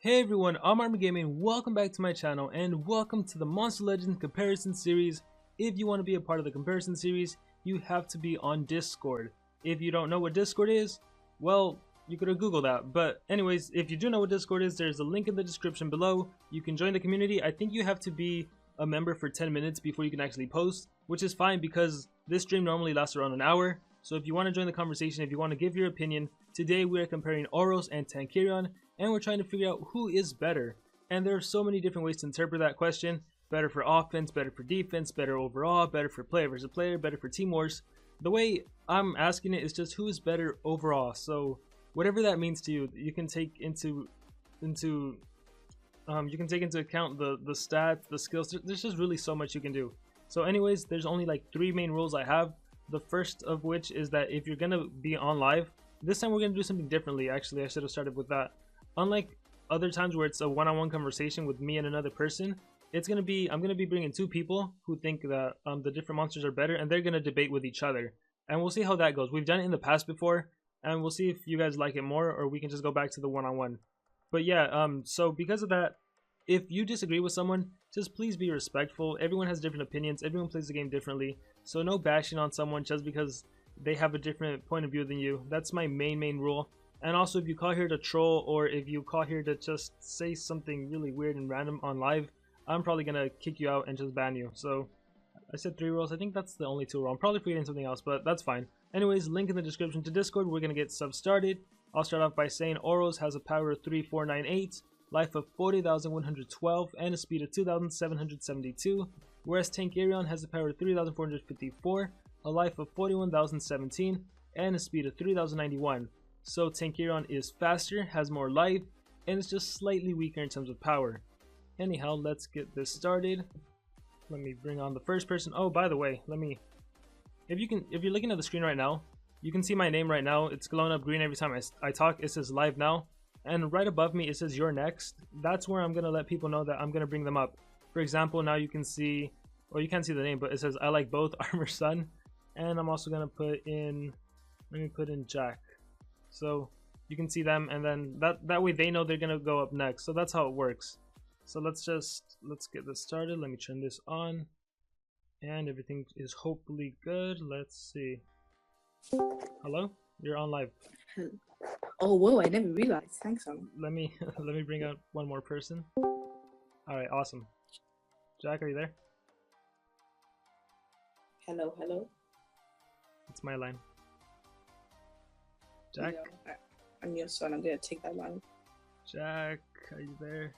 Hey everyone, I'm Army Gaming. Welcome back to my channel and welcome to the Monster Legends comparison series. If you want to be a part of the comparison series, you have to be on Discord. If you don't know what Discord is, well, you could have Googled that. But anyways, if you do know what Discord is, there's a link in the description below. You can join the community. I think you have to be a member for 10 minutes before you can actually post, which is fine because this stream normally lasts around an hour. So if you want to join the conversation, if you want to give your opinion, today we are comparing Oros and Tankerion, and we're trying to figure out who is better. And there are so many different ways to interpret that question. Better for offense, better for defense, better overall, better for player versus player, better for team wars. The way I'm asking it is just who is better overall. So whatever that means to you, you can take into account the stats, the skills. There's just really so much you can do. So anyways, there's only like 3 main rules I have. The first of which is that if you're gonna be on live, this time we're gonna do something differently. Actually, I should have started with that. Unlike other times where it's a one-on-one conversation with me and another person, I'm gonna be bringing 2 people who think that the different monsters are better, and they're gonna debate with each other, and we'll see how that goes. We've done it in the past before, and we'll see if you guys like it more, or we can just go back to the one-on-one. But yeah, so because of that, if you disagree with someone, just please be respectful. Everyone has different opinions. Everyone plays the game differently, so no bashing on someone just because they have a different point of view than you. That's my main rule. And also, if you call here to troll, or if you call here to just say something really weird and random on live, I'm probably gonna kick you out and just ban you. So I said 3 rules. I think that's the only 2 rules. I'm probably forgetting something else, but that's fine. Anyways, link in the description to Discord. We're gonna get sub started. I'll start off by saying Oros has a power of 3498, life of 40,112, and a speed of 2,772, whereas Tankerion has a power of 3,454, a life of 41,017, and a speed of 3,091. So Tankerion is faster, has more life, and is just slightly weaker in terms of power. Anyhow, let's get this started. Let me bring on the first person. Oh, by the way, if you're looking at the screen right now, you can see my name right now. It's glowing up green every time I talk. It says live now, and right above me it says you're next. That's where I'm gonna let people know that I'm gonna bring them up. For example, now you can see, or you can't see the name, but it says I like both Armor Sun, and I'm also gonna put in, let me put in Jack. So you can see them, and then that way they know they're gonna go up next. So that's how it works. So let's get this started. Let me turn this on, and everything is hopefully good. Let's see. Hello, you're on live. Oh whoa, I never realized. Thanks, Let me bring out one more person. All right, awesome. Jack, are you there? Hello. It's my line. Jack? Yeah, I'm your son. I'm gonna take that line. Jack, are you there?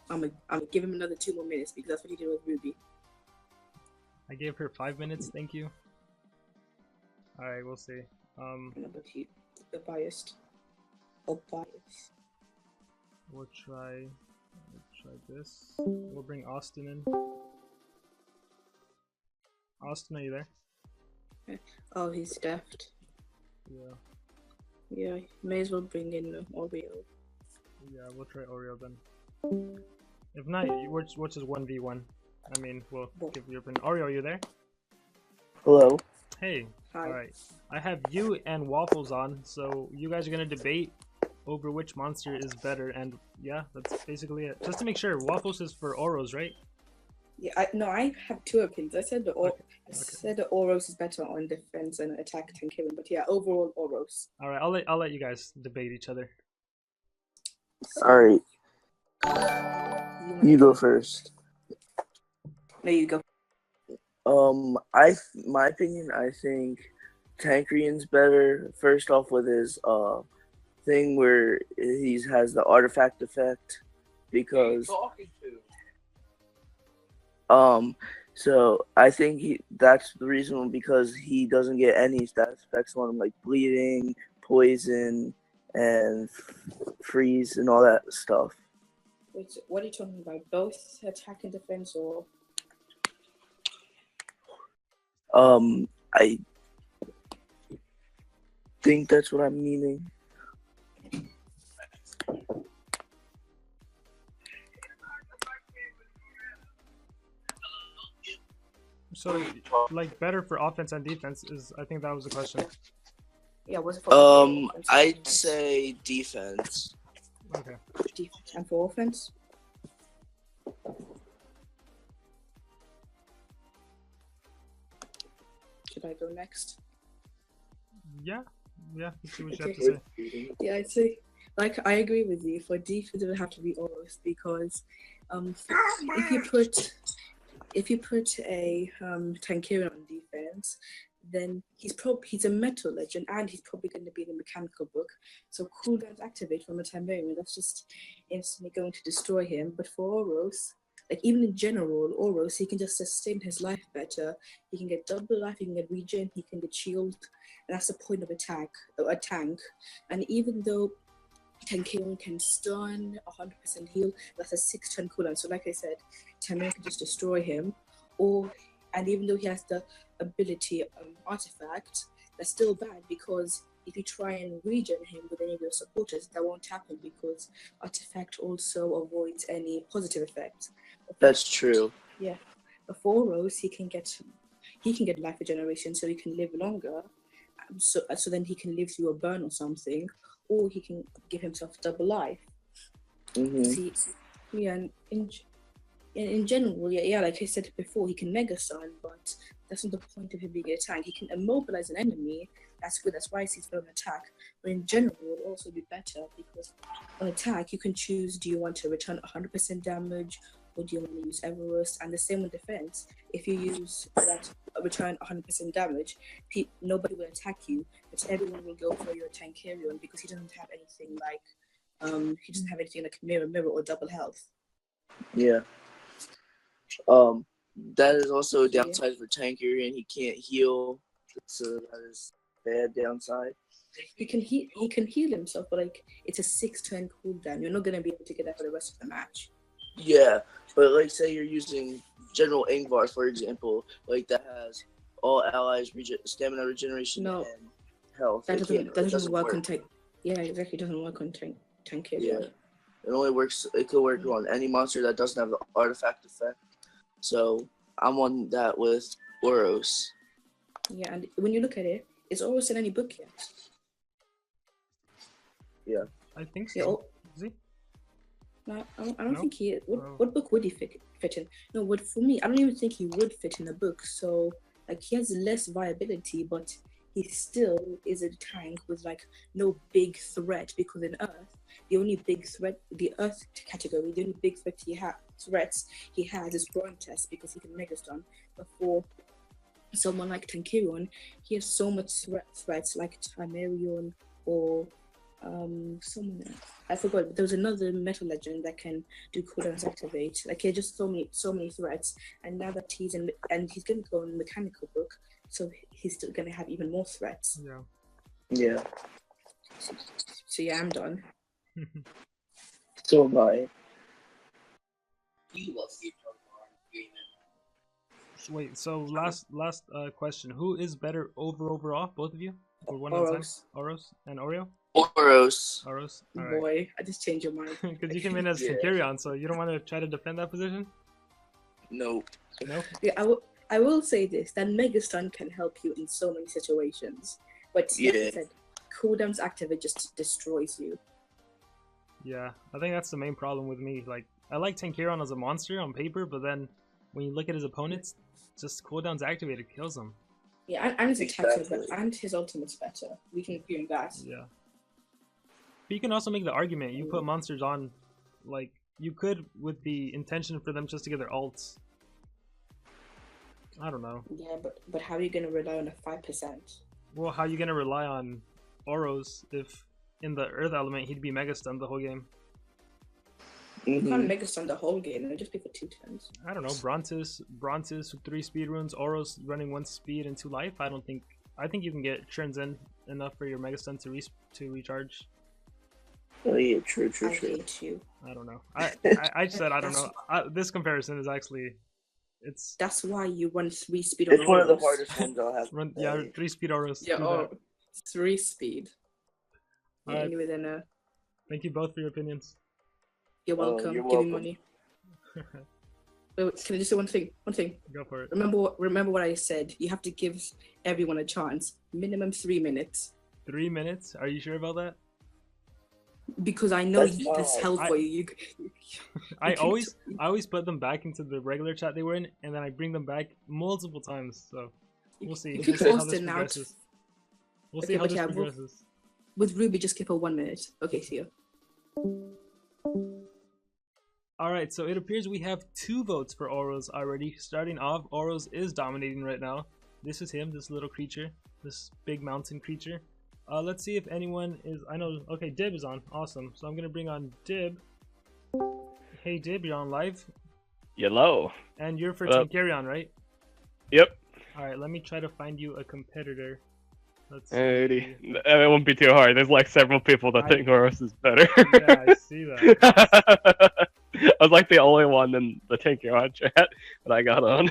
I'm gonna give him another 2 more minutes because that's what he did with Ruby. I gave her 5 minutes. Thank you. All right, we'll see. But the biased. Oh, biased. We'll try this. We'll bring Austin in. Austin, are you there? Oh, he's deft. Yeah, may as well bring in Oreo. Yeah, we'll try Oreo then. If not, we're just 1v1. I mean, we'll give you a Oreo, are you there? Hello. Hey. Hi. Alright. I have you and Waffles on, so you guys are gonna debate over which monster is better, and yeah, that's basically it. Just to make sure, Waffles is for Oros, right? Yeah, I have 2 opinions. I said the Oros is better on defense and attack Tankerion, but yeah, overall Oros. Alright, I'll let you guys debate each other. Alright. You go first. No, you go. My opinion, I think Tankerion's better. First off, with his thing where he has the artifact effect, because so I think that's the reason, because he doesn't get any stat effects on him, like bleeding, poison, and freeze and all that stuff. What are you talking about? Both attack and defense, or? I think that's what I'm meaning. So, like, better for offense and defense is, I think that was the question. Yeah, what's it for? I'd say defense. Okay. For defense and for offense. Should I go next? Yeah. Let's see what you Okay. have to say. Yeah, I'd say, like, I agree with you. For defense, it would have to be Oros because, if you put a Tankerion on defense, then he's a metal legend and he's probably going to be in the mechanical book. So cooldowns activate from a Tankerion. That's just instantly going to destroy him. But for Oros, like even in general, Oros, he can just sustain his life better. He can get double life, he can get regen, he can get shield, and that's the point of a tank. And even though Tankerion can stun, 100% heal, that's a 6-turn cooldown. So like I said, Tankerion can just destroy him. And even though he has the ability artifact, that's still bad because if you try and regen him with any of your supporters, that won't happen because artifact also avoids any positive effects. That's true. Yeah, before Rose, he can get life regeneration, so he can live longer. So then he can live through a burn or something, or he can give himself double life. See, yeah, and in general, yeah, like I said before, he can Mega Stun, but that's not the point of him being a tank. He can immobilize an enemy. That's good. That's why he's on attack. But in general, it will also be better because on attack, you can choose: do you want to return 100% damage, or do you want to use Everest? And the same with defense. If you use that return 100% damage, nobody will attack you, but everyone will go for your Tankerion because he doesn't have anything like mirror or double health. Yeah. That is also a downside for Tankerion. He can't heal, so that is bad downside. He can heal himself, but like it's a 6-turn cooldown. You're not gonna be able to get that for the rest of the match. Yeah, but like say you're using General Ingvar, for example, like that has all allies stamina regeneration and health. That doesn't work on tank. Yeah, exactly. It doesn't work on Tankerion. Yeah, it only works. It could work on any monster that doesn't have the artifact effect. So I'm on that with Oros. Yeah, and when you look at it, is Oros in any book yet? Yeah, I think so. Yeah, Is he? No, I don't think he is. What book would he fit in? No, for me, I don't even think he would fit in a book. So, like, he has less viability, but he still is a tank with, like, no big threat because in Earth, the only big threat, the Earth category, the only big threat he has is Brawn Test because he can Mega Stun. But for someone like Tankerion, he has so much threats like Timerion or someone else. I forgot, but there was another metal legend that can do cooldowns activate. Like he had just so many threats, and now that he's gonna go in mechanical book, so he's still gonna have even more threats. Yeah. So yeah, I'm done. So am I. Wait, so last question. Who is better overall, both of you? For one Oros. at a time? Oros and Oreo? Oros. All Boy, right. I just changed your mind. Because you came in as Tankerion, so you don't want to try to defend that position? No. No? Yeah, I will say this, that Mega Stun can help you in so many situations. But like I said, cooldowns activate just destroys you. Yeah, I think that's the main problem with me. Like, I like Tankerion as a monster on paper, but then when you look at his opponents, just cooldowns activated kills him. Yeah, and his attacks and his ultimate's better. We can agree on that. Yeah. But you can also make the argument, you put monsters on, like, you could with the intention for them just to get their ults. I don't know. Yeah, but how are you going to rely on a 5%? Well, how are you going to rely on Oros if in the Earth element he'd be Mega Stunned the whole game? You can't Mega Stun the whole game, it'll just be for 2 turns. I don't know, Brontis with 3 speed runes, Oros running 1 speed and 2 life. I think you can get turns in enough for your Mega Stun to recharge. Oh yeah, true. I hate you. I don't know. I said I don't know. This comparison is actually, that's why you run 3 speed. It's one of the hardest ones I'll have. 3 speed Oros. Yeah, 3 speed. Yeah, anyway, then. Thank you both for your opinions. You're welcome. You're Give welcome. me money. Wait, can I just say one thing? Go for it. Remember what I said. You have to give everyone a chance. Minimum 3 minutes. 3 minutes? Are you sure about that? Because I know That's this not- hell I- for you. I can- always put them back into the regular chat they were in, and then I bring them back multiple times. So we'll see. You We'll can see how force this it now. progresses. We'll see Okay, how but this yeah, we'll- progresses. With Ruby, just give her 1 minute. Okay, see you. All right, so it appears we have 2 votes for Oros already. Starting off, Oros is dominating right now. This is him, this little creature, this big mountain creature. Let's see if anyone is. I know. Okay, Dib is on. Awesome. So I'm gonna bring on Dib. Hey Dib, you're on live, Hello. and you're for What up? Tankarion, right? Yep. All right, let me try to find you a competitor. Let's Alrighty. see. It won't be too hard. There's like several people that I- think Horus is better. Yeah, I see that. I was like the only one in the Tinker chat that I got on.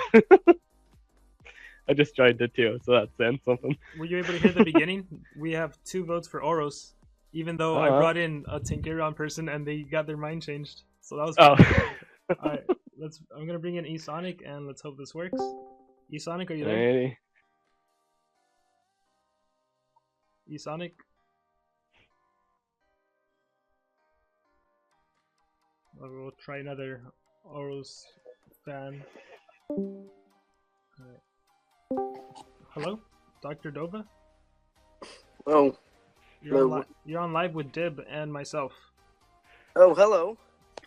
I just joined it too, so that's saying something. Were you able to hear the beginning? We have 2 votes for Oros, even though I Uh-huh. brought in a Tankarion person and they got their mind changed. So that was Oh. fun. All right, I'm gonna bring in eSonic and let's hope this works. eSonic, are you there? Alrighty. eSonic. We'll try another Oros fan. Alright. Hello, Dr. Dova. Oh, You're on, Hello. you're on live with Dib and myself. oh, hello.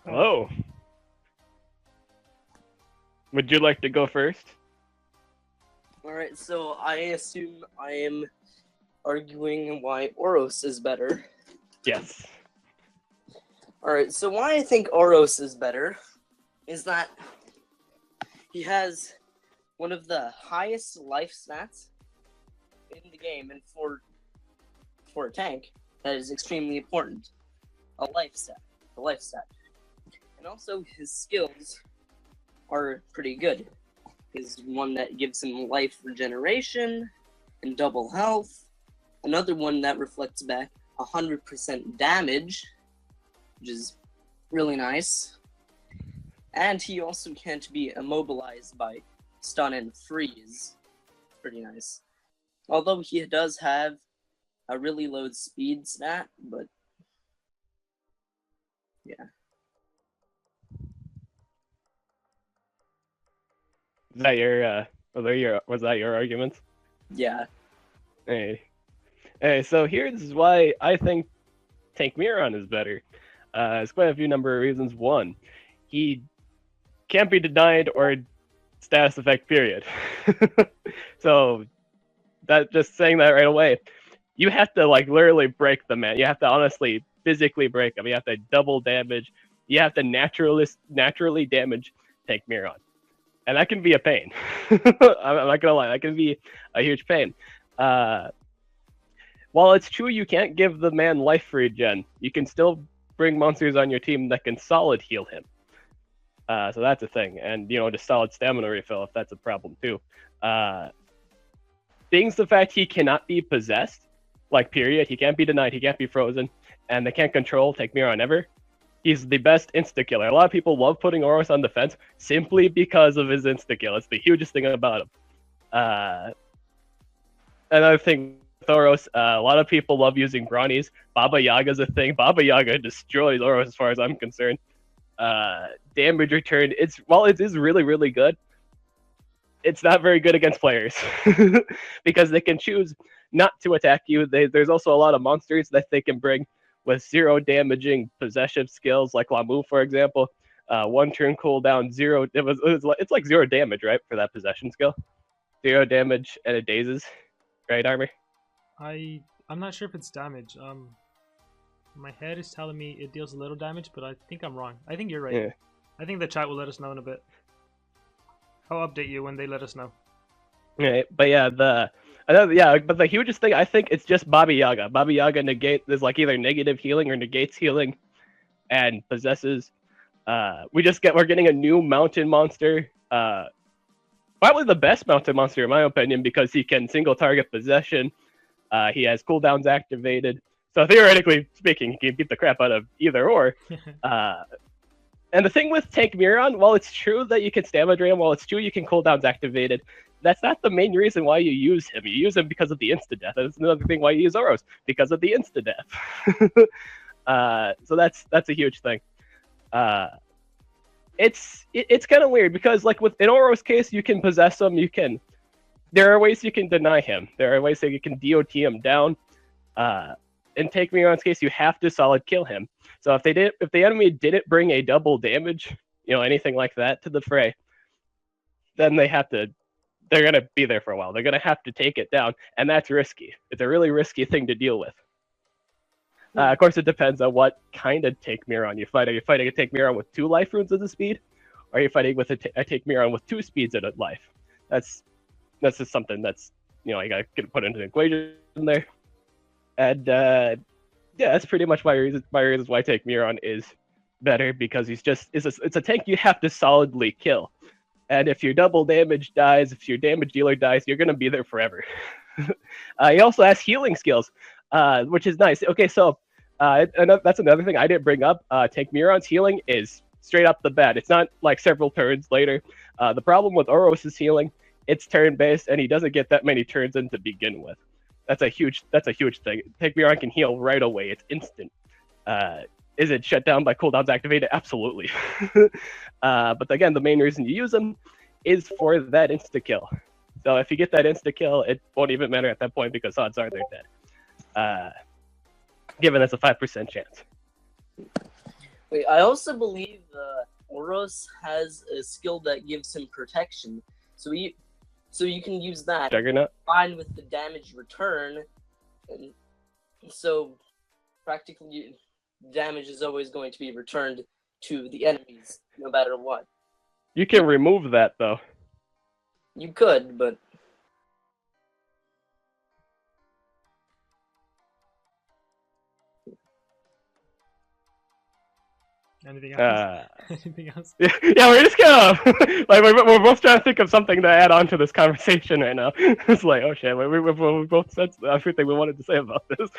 Hello. Would you like to go first? All right, so I assume I am arguing why Oros is better. Yes. All right, so why I think Oros is better is that he has one of the highest life stats in the game, and for a tank, that is extremely important. A life stat, and also his skills are pretty good. He's one that gives him life regeneration and double health. Another one that reflects back 100% damage, which is really nice. And he also can't be immobilized by stun and freeze. Pretty nice. Although he does have a really low speed stat, but yeah. Is that your was that your argument? Yeah. Hey. Hey, so here's why I think Tank Miron is better. There's quite a few number of reasons. One, he can't be denied or status effect, period. So that just saying that right away, you have to like literally break the man. You have to honestly physically break him. You have to double damage. You have to naturally damage Tank Miron. And that can be a pain. I'm not gonna lie, that can be a huge pain. While it's true you can't give the man life regen, you can still bring monsters on your team that can solid heal him. So that's a thing, and just solid stamina refill if that's a problem too. Things the fact he cannot be possessed, like period, he can't be denied, he can't be frozen, and they can't control Take Miron ever. He's the best insta killer. A lot of people love putting Oros on defense simply because of his insta kill. It's the hugest thing about him. Another thing with Oros, a lot of people love using Brownies. Baba Yaga's a thing. Baba Yaga destroys Oros as far as I'm concerned. Damage return, while it is really, really good, it's not very good against players because they can choose not to attack you. There's also a lot of monsters that they can bring with zero damaging possession skills, like Lamu, for example. 1 turn cooldown, zero. It's like 0 damage, right, for that possession skill. 0 damage and it dazes, right, Armor? I'm not sure if it's damage. My head is telling me it deals a little damage, but I think I'm wrong. I think you're right. Yeah. I think the chat will let us know in a bit. I'll update you when they let us know. Right, but yeah, but the hugest thing, I think it's just Baba Yaga. Baba Yaga there's like either negative healing or negates healing, and possesses. We're getting a new mountain monster. Probably the best mountain monster in my opinion because he can single target possession. He has cooldowns activated, so theoretically speaking, he can beat the crap out of either or. And the thing with Tank Miron, while it's true that you can stamina drain him, while it's true you can cooldowns activated, that's not the main reason why you use him. You use him because of the insta-death. That's another thing why you use Oros, because of the insta-death. So that's a huge thing. It's kind of weird because like in Oro's case, you can possess him. There are ways you can deny him. There are ways that you can DOT him down. In Take Me On's case, you have to solid kill him. So if the enemy didn't bring a double damage, anything like that to the fray, then they're gonna be there for a while. They're gonna have to take it down, and that's risky. It's a really risky thing to deal with. Of course, it depends on what kind of Take Miron you fight. Are you fighting a Take Miron with 2 life runes as a speed? Or are you fighting with a Take Miron with 2 speeds at a life? That's just something that's, you gotta get put into the equation there. And yeah, that's pretty much my reasons why Take Miron is better, because it's a tank you have to solidly kill. And if your double damage dies, if your damage dealer dies, you're gonna be there forever. He also has healing skills, which is nice. Okay, so that's another thing I didn't bring up. Take Miron's healing is straight up the bat. It's not like several turns later. The problem with Oros' healing, it's turn-based, and he doesn't get that many turns in to begin with. That's a huge thing. Take Miron can heal right away. It's instant. Is it shut down by cooldowns activated? Absolutely. But again, the main reason you use them is for that insta-kill. So if you get that insta-kill, it won't even matter at that point because odds are they're dead. Given that's a 5% chance. Wait, I also believe Oros has a skill that gives him protection. So you can use that Juggernaut? combined with the damage return. And so practically damage is always going to be returned to the enemies, no matter what. You can remove that, though. You could, but... Anything else? Anything else? Yeah, we're just kind of like we're both trying to think of something to add on to this conversation right now. It's like, oh shit, we both said everything we wanted to say about this.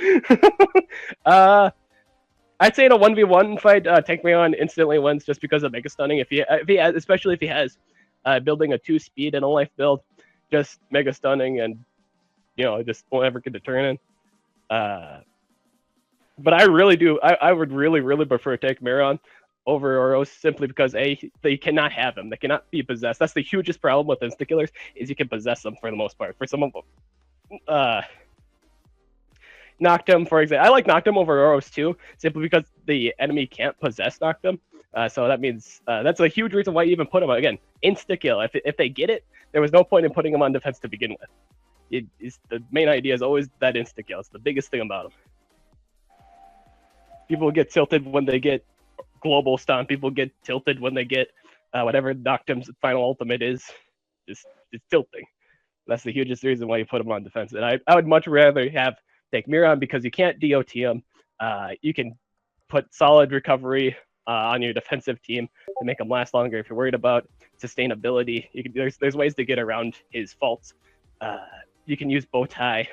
I'd say in a 1v1 fight, Take Me On instantly wins just because of Mega Stunning. Especially if he has building a 2-speed and a life build, just Mega Stunning and just won't ever get the turn in. But I really do. I would really prefer Take Miron over Oros simply because they cannot have him. They cannot be possessed. That's the hugest problem with insta-killers, is you can possess them for the most part. For some of them, Noctum, for example, I like Noctum over Oros too, simply because the enemy can't possess Noctum. So that means that's a huge reason why you even put him on. Again, insta-kill. If they get it, there was no point in putting him on defense to begin with. The main idea is always that insta-kill. It's the biggest thing about him. People get tilted when they get global stun. People get tilted when they get whatever Noctum's final ultimate is. It's tilting. That's the hugest reason why you put him on defense. And I would much rather have Take Miron because you can't DOT him. You can put solid recovery on your defensive team to make him last longer. If you're worried about sustainability, there's ways to get around his faults. You can use Bowtie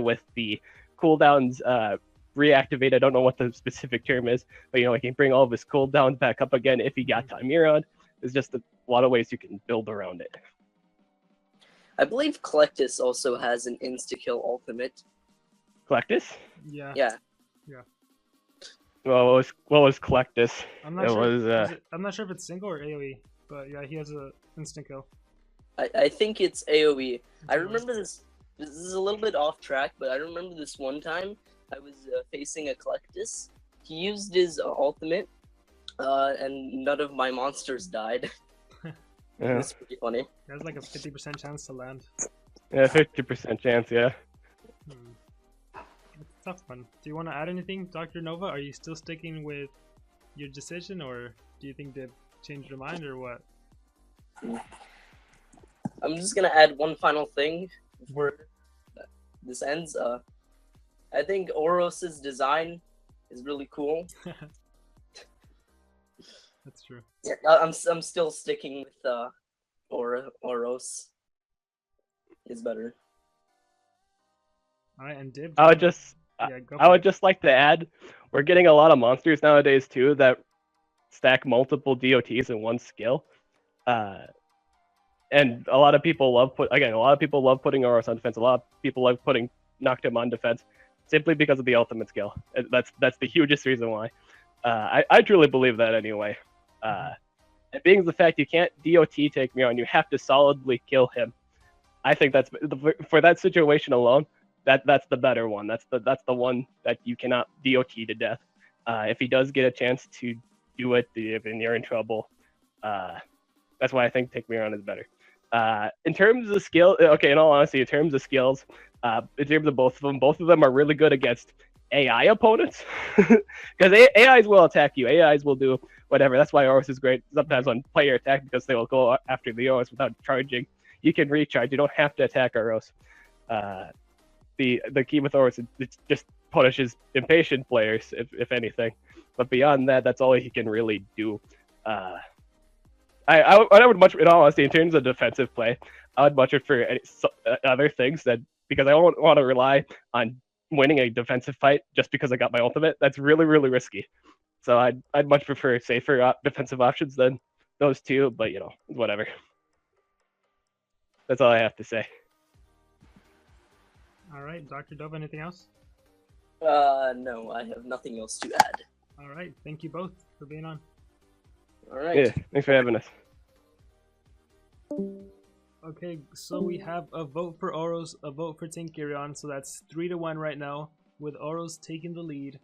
with the cooldowns reactivate. I don't know what the specific term is, but he can bring all of his cooldowns back up again if he got Miron. There's just a lot of ways you can build around it. I believe Collectus also has an insta-kill ultimate. Collectus? Yeah. Yeah. Well, what was Collectus? I'm not sure. I'm not sure if it's single or AoE, but yeah, he has an instant kill. I think it's AoE. I remember this. This is a little bit off track, but I remember this one time I was facing a Collectus. He used his ultimate, and none of my monsters died. Yeah. It's pretty funny. There's like a 50% chance to land. Yeah, 50% chance, yeah. It's a tough one. Do you want to add anything, Dr. Nova? Are you still sticking with your decision, or do you think they've changed their mind, or what? I'm just gonna add one final thing before this ends. I think Oros's design is really cool. That's true. Yeah, I'm still sticking with Oros. Is better. Alright, and Dib. I would just like to add, we're getting a lot of monsters nowadays too that stack multiple DOTs in one skill. And a lot of people love putting Oros on defense. A lot of people love putting Noctum on defense. simply because of the ultimate skill. That's the hugest reason why. I truly believe that anyway. And being the fact you can't DOT take Miron, you have to solidly kill him. I think that's for that situation alone. That's the better one. That's the one that you cannot DOT to death. If he does get a chance to do it, then you're in trouble. That's why I think take Miron is better. In terms of skill, okay, in all honesty, in terms of skills, in terms of both of them are really good against AI opponents. Because AIs will attack you. AIs will do whatever. That's why Oros is great sometimes on player attack, because they will go after the Oros without charging. You can recharge. You don't have to attack Oros. The key with Oros is it just punishes impatient players, if anything. But beyond that, that's all he can really do. I would much, in all honesty, in terms of defensive play, I would much prefer other things because I don't want to rely on winning a defensive fight just because I got my ultimate. That's really, really risky. So I'd much prefer safer defensive options than those two, but whatever. That's all I have to say. All right, Dr. Dove, anything else? No, I have nothing else to add. All right, thank you both for being on. All right. Yeah, thanks for having us. Okay, so we have a vote for Oros, a vote for Tinkerion, so that's 3-1 right now, with Oros taking the lead.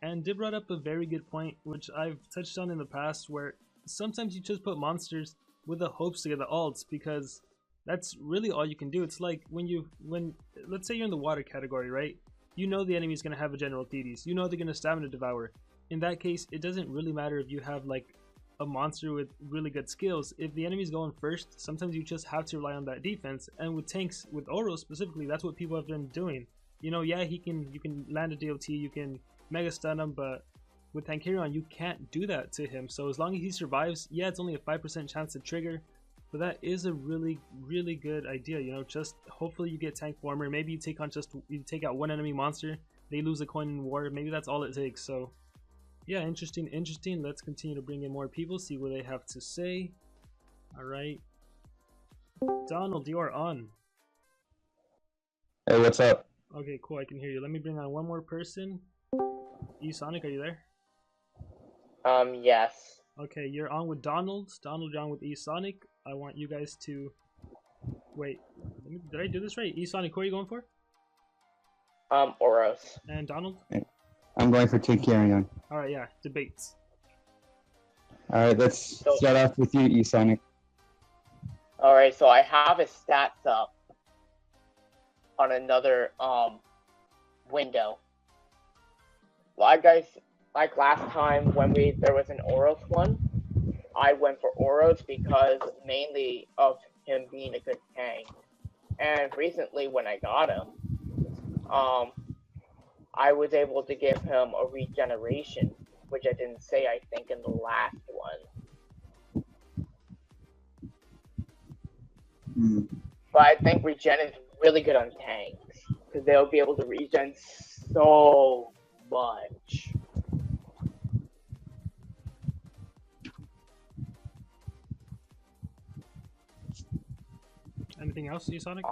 And Dib brought up a very good point, which I've touched on in the past, where sometimes you just put monsters with the hopes to get the ults, because that's really all you can do. It's like when let's say you're in the water category, right? You know the enemy's gonna have a general Thetis. You know they're gonna stamina devour. In that case, it doesn't really matter if you have like a monster with really good skills. If the enemy's going first, sometimes you just have to rely on that defense. And with tanks, with Oros specifically, that's what people have been doing. Yeah, you can land a DOT, you can mega stun him, but with Tankerion, you can't do that to him. So as long as he survives, yeah, it's only a 5% chance to trigger, but that is a really, really good idea. Just hopefully you get tank warmer. Maybe you take out one enemy monster, they lose a coin in war. Maybe that's all it takes. So yeah, interesting. Let's continue to bring in more people, see what they have to say. All right, Donald, you are on. Hey, what's up? Okay, cool, I can hear you. Let me bring on one more person. eSonic, are you there? Yes. Okay, you're on with Donald. Donald, you're on with eSonic. I want you guys to wait. Did I do this right? eSonic, who are you going for? Oros. And Donald? I'm going for Tinkerion. Alright, yeah, debates. Alright, let's start off with you, eSonic. Alright, so I have his stats up on another window. Like last time when there was an Oros one, I went for Oros because mainly of him being a good tank. And recently when I got him, I was able to give him a regeneration, which I didn't say, I think, in the last one. But I think regen is really good on tanks, because they'll be able to regen so much. Anything else, eSonic?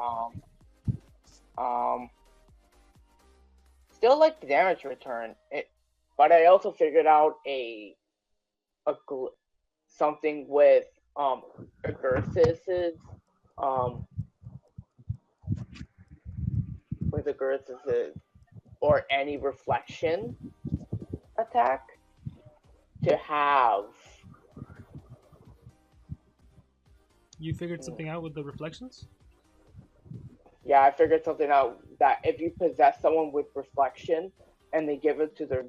Still like the damage return, but I also figured out something with Agurthus's or any reflection attack to have. You figured something out with the reflections? Yeah, I figured something out that if you possess someone with reflection and they give it to their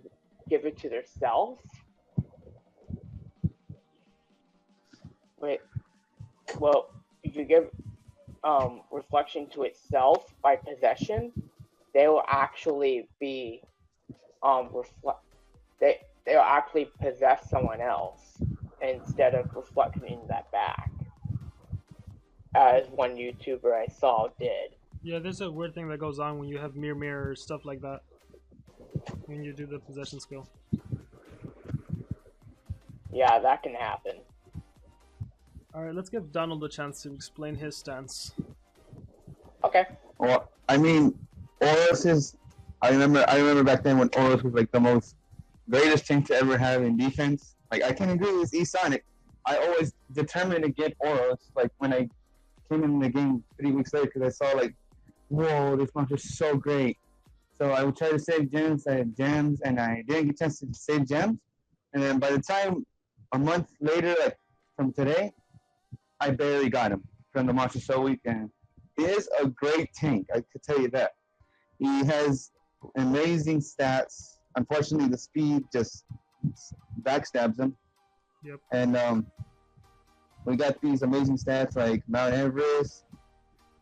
self. Well, if you give reflection to itself by possession, they will actually be they will actually possess someone else instead of reflecting that back, as one YouTuber I saw did. Yeah, there's a weird thing that goes on when you have mirror stuff like that, when you do the possession skill. Yeah, that can happen. Alright, let's give Donald a chance to explain his stance. Okay. Well, I mean, Oros is I remember back then when Oros was like the most greatest thing to ever have in defense. Like I can agree with E-Sonic. I always determined to get Oros like when I came in the game 3 weeks later because I saw like, whoa, this monster's so great. So I would try to save gems. I had gems, and I didn't get a chance to save gems. And then by the time a month later, like from today, I barely got him from the Monster Show weekend. He is a great tank, I could tell you that. He has amazing stats. Unfortunately, the speed just backstabs him. Yep. And we got these amazing stats like Mount Everest,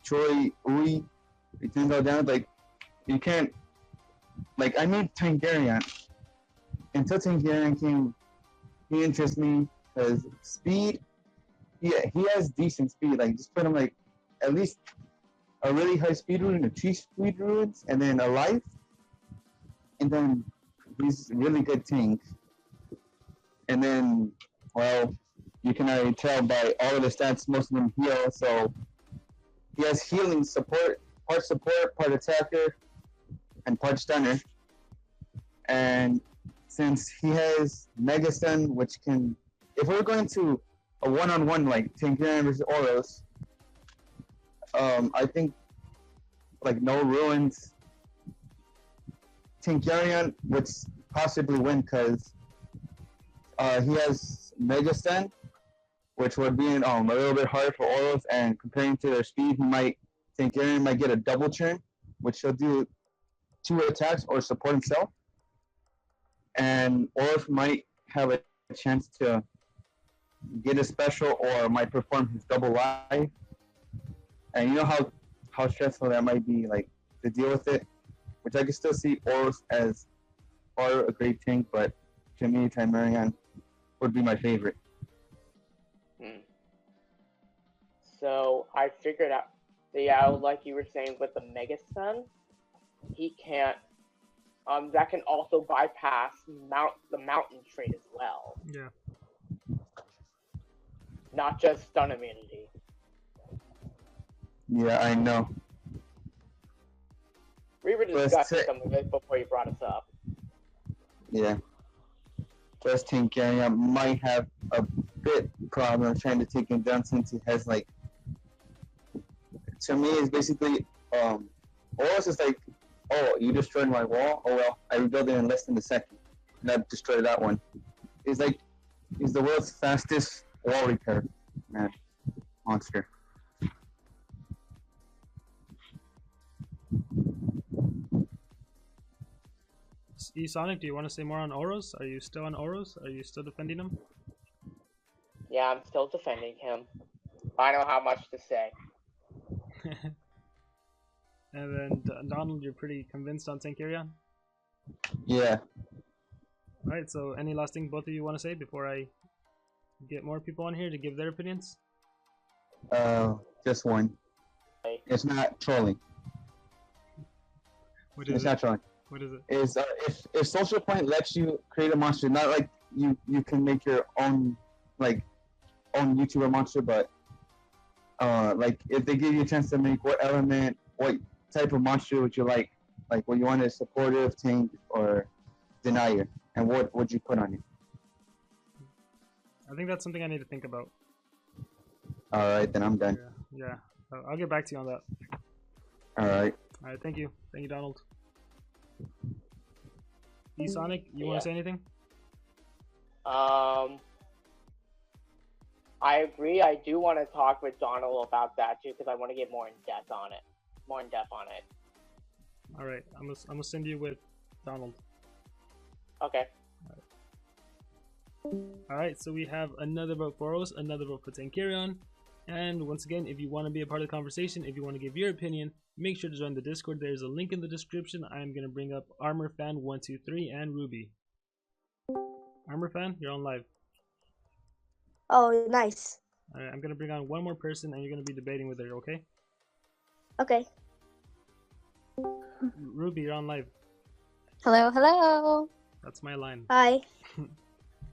Troy, Ui. You can go down, like, you can't, like, I made Tangarian. Until Tangarian came, he interests me because speed, yeah, he has decent speed. Like, just put him, like, at least a really high speed rune, a 2 speed runes, and then a life. And then he's a really good tank. And then, well, you can already tell by all of the stats, most of them heal. So he has healing support, part attacker, and part stunner. And since he has Mega Stun, which can, if we're going to a one-on-one like Tankarian versus Oros, I think like no ruins, Tankarian would possibly win because he has Mega Stun, which would be a little bit hard for Oros, and comparing to their speed, Tankarian might get a double turn, which he'll do 2 attacks or support himself. And Oros might have a chance to get a special or might perform his double life. And you know how stressful that might be, like, to deal with it, which I can still see Oros as far a great tank, but to me, Timerian would be my favorite. So I figured out, yeah, like you were saying with the Mega Stun, he can't, that can also bypass the mountain trait as well. Yeah. Not just stun immunity. Yeah, I know. We were discussing some of it before you brought us up. Yeah. Plus, Tankarian might have a bit problem trying to take him down since he has, like, to me, it's basically, Oros is like, oh, you destroyed my wall? Oh, well, I rebuilt it in less than a second. And I destroyed that one. He's like, he's the world's fastest wall repair monster. E-Sonic, do you want to say more on Oros? Are you still on Oros? Are you still defending him? Yeah, I'm still defending him. I know how much to say. And then Donald, you're pretty convinced on Tankarian? Yeah. Alright, so any last thing both of you want to say before I get more people on here to give their opinions? Just one. It's not trolling. What is it's it? not trolling. What is it? Is if Social Point lets you create a monster, not like you can make your own own YouTuber monster, but like if they give you a chance to make what element, what type of monster would you like what you want, a supportive, tank, or denier, and what would you put on it? I think that's something I need to think about. Alright, then I'm done. Yeah. I'll get back to you on that. Alright. Alright, thank you. Thank you, Donald. E-Sonic, you want to say anything? I agree. I do want to talk with Donald about that too, because I want to get more in depth on it. All right, I'm gonna send you with Donald. Okay. All right, so we have another vote for Oros, another vote for Tankarian, and once again, if you want to be a part of the conversation, if you want to give your opinion, make sure to join the Discord. There's a link in the description. I'm gonna bring up ArmorFan123 and Ruby. ArmorFan, you're on live. Oh, nice. All right, I'm gonna bring on one more person, and you're gonna be debating with her. Okay? Okay. Ruby, you're on live. Hello, hello. That's my line. Hi.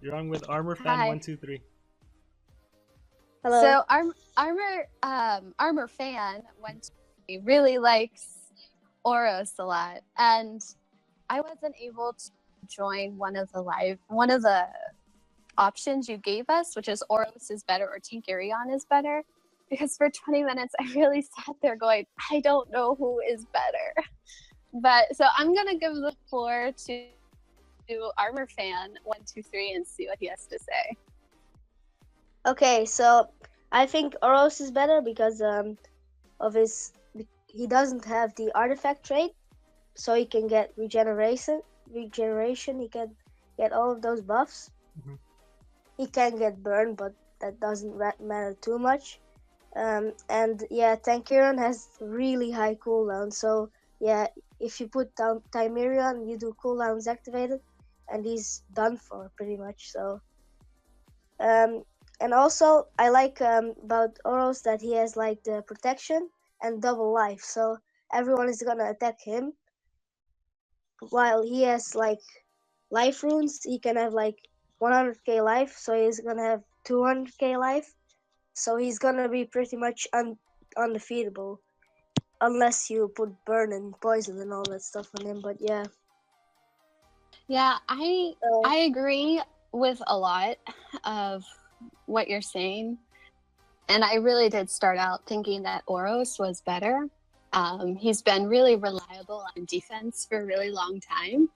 You're on with ArmorFan123. Hello. So Armor Fan really likes Oros a lot, and I wasn't able to join one of the options you gave us, which is Oros is better or Tinkerion is better, because for 20 minutes I really sat there going, I don't know who is better. But so I'm gonna give the floor to Armor Fan 123 and see what he has to say. Okay, so I think Oros is better because he doesn't have the artifact trait, so he can get regeneration. He can get all of those buffs. Mhm. He can get burned, but that doesn't matter too much. And yeah, Tankerion has really high cooldown. So yeah, if you put down Timerion, you do cooldowns activated, and he's done for pretty much. So, and also I like about Oros that he has like the protection and double life. So everyone is gonna attack him, while he has like life runes. He can have like 100k life, so he's gonna have 200k life. So he's gonna be pretty much undefeatable, unless you put burn and poison and all that stuff on him. But yeah. Yeah, I agree with a lot of what you're saying, and I really did start out thinking that Oros was better. He's been really reliable on defense for a really long time.